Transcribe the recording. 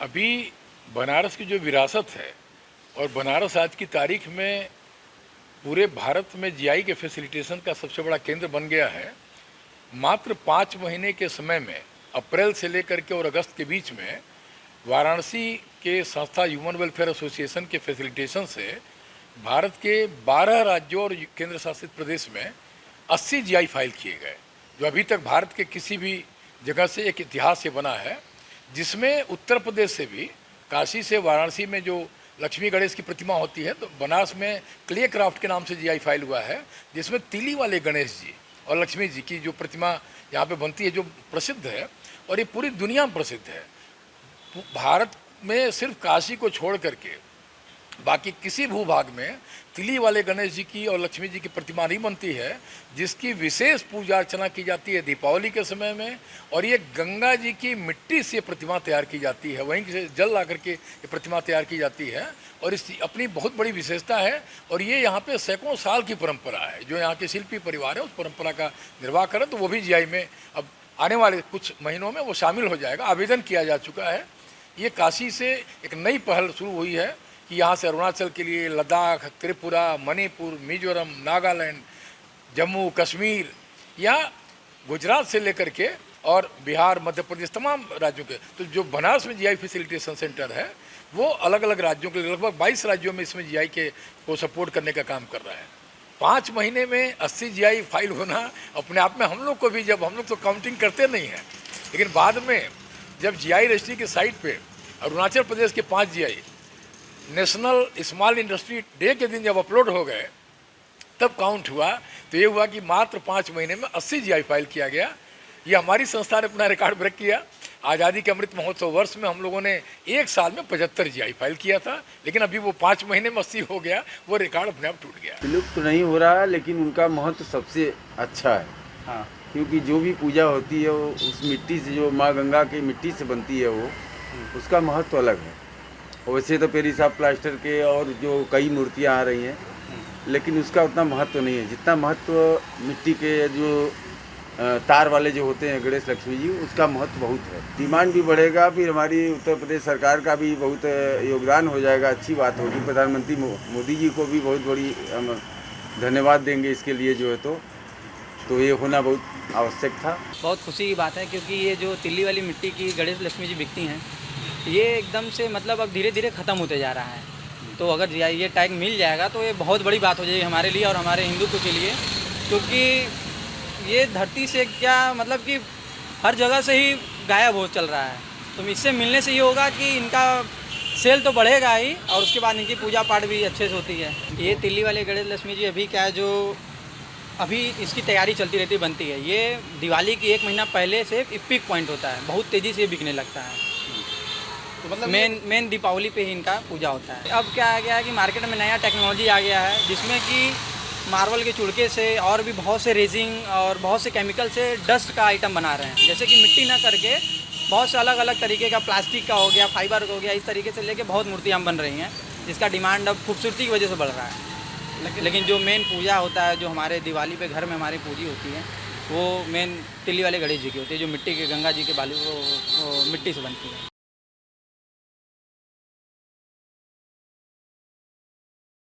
अभी बनारस की जो विरासत है और बनारस आज की तारीख में पूरे भारत में जीआई के फैसिलिटेशन का सबसे बड़ा केंद्र बन गया है। मात्र 5 महीने के समय में अप्रैल से लेकर के और अगस्त के बीच में वाराणसी के संस्था ह्यूमन वेलफेयर एसोसिएशन के फैसिलिटेशन से भारत के 12 राज्यों और केंद्र शासित प्रदेश में 80 जीआई फाइल किए गए, जो अभी तक भारत के किसी भी जगह से एक इतिहास ये बना है, जिसमें उत्तर प्रदेश से भी काशी से वाराणसी में जो लक्ष्मी गणेश की प्रतिमा होती है, तो बनारस में क्ले क्राफ्ट के नाम से जीआई फाइल हुआ है, जिसमें तिली वाले गणेश जी और लक्ष्मी जी की जो प्रतिमा यहाँ पे बनती है, जो प्रसिद्ध है और ये पूरी दुनिया में प्रसिद्ध है। भारत में सिर्फ काशी को छोड़ करके बाकी किसी भूभाग में तिली वाले गणेश जी की और लक्ष्मी जी की प्रतिमा नहीं बनती है, जिसकी विशेष पूजा अर्चना की जाती है दीपावली के समय में। और ये गंगा जी की मिट्टी से प्रतिमा तैयार की जाती है, वहीं से जल ला करके ये प्रतिमा तैयार की जाती है और इस अपनी बहुत बड़ी विशेषता है। और ये यहाँ पे सैकड़ों साल की परंपरा है, जो यहाँ के शिल्पी परिवार है उस परंपरा का निर्वाह करें, तो वो भी जीआई में अब आने वाले कुछ महीनों में वो शामिल हो जाएगा। आवेदन किया जा चुका है। ये काशी से एक नई पहल शुरू हुई है कि यहाँ से अरुणाचल के लिए लद्दाख, त्रिपुरा, मणिपुर, मिजोरम, नागालैंड, जम्मू कश्मीर या गुजरात से लेकर के और बिहार, मध्य प्रदेश, तमाम राज्यों के, तो जो बनारस में जीआई फैसिलिटेशन सेंटर है वो अलग अलग राज्यों के लिए लगभग 22 राज्यों में इसमें जीआई के को सपोर्ट करने का काम कर रहा है। 5 महीने में 80 जीआई फाइल होना अपने आप में, हम लोग को भी, जब हम लोग तो काउंटिंग करते नहीं हैं, लेकिन बाद में जब जीआई रजिस्ट्री की साइट पे अरुणाचल प्रदेश के 5 GI national small industry day के दिन जब अपलोड हो गए, तब काउंट हुआ तो ये हुआ कि मात्र 5 महीने में 80 जीआई फाइल किया गया। ये हमारी संस्था ने अपना रिकॉर्ड ब्रेक किया। आज़ादी के अमृत महोत्सव वर्ष में हम लोगों ने एक साल में 75 जीआई फाइल किया था, लेकिन अभी वो 5 महीने में 80 हो गया, वो रिकॉर्ड अपने आप टूट गया। विलुप्त तो नहीं हो रहा है, लेकिन उनका महत्व सबसे अच्छा है। हाँ, क्योंकि जो भी पूजा होती है वो उस मिट्टी से, जो माँ गंगा की मिट्टी से बनती है, वो उसका महत्व अलग है। वैसे तो पेरी साहब प्लास्टर के और जो कई मूर्तियाँ आ रही हैं, लेकिन उसका उतना महत्व नहीं है जितना महत्व मिट्टी के जो तार वाले जो होते हैं गणेश लक्ष्मी जी, उसका महत्व बहुत है। डिमांड भी बढ़ेगा, फिर हमारी उत्तर प्रदेश सरकार का भी बहुत योगदान हो जाएगा, अच्छी बात होगी। प्रधानमंत्री मोदी जी को भी बहुत बड़ी धन्यवाद देंगे इसके लिए, जो है तो ये होना बहुत आवश्यक था। बहुत खुशी की बात है, क्योंकि ये जो तिल्ली वाली मिट्टी की गणेश लक्ष्मी जी बिकती हैं, ये एकदम से मतलब अब धीरे धीरे ख़त्म होते जा रहा है। तो अगर ये टैग मिल जाएगा तो ये बहुत बड़ी बात हो जाएगी हमारे लिए और हमारे हिंदुत्व के लिए, क्योंकि ये धरती से क्या मतलब कि हर जगह से ही गायब हो चल रहा है। तो इससे मिलने से ये होगा कि इनका सेल तो बढ़ेगा ही, और उसके बाद इनकी पूजा पाठ भी अच्छे से होती है। ये तिल्ली वाले गणेश लक्ष्मी जी अभी क्या है, जो अभी इसकी तैयारी चलती रहती बनती है। ये दिवाली की 1 महीना पहले से पिक पॉइंट होता है, बहुत तेज़ी से बिकने लगता है। तो मतलब मेन दीपावली पे ही इनका पूजा होता है। अब क्या आ गया है कि मार्केट में नया टेक्नोलॉजी आ गया है, जिसमें कि मार्बल के चुड़के से और भी बहुत से रेजिंग और बहुत से केमिकल से डस्ट का आइटम बना रहे हैं। जैसे कि मिट्टी ना करके बहुत से अलग अलग तरीके का, प्लास्टिक का हो गया, फाइबर का हो गया, इस तरीके से लेके बहुत मूर्तियाँ बन रही हैं, जिसका डिमांड अब खूबसूरती की वजह से बढ़ रहा है। लेकिन जो मेन पूजा होता है, जो हमारे दिवाली पे घर में हमारी पूजी होती है, वो मेन तिल्ली वाले गणेश जी की होती है, जो मिट्टी के गंगा जी के बालू वो मिट्टी से बनती है।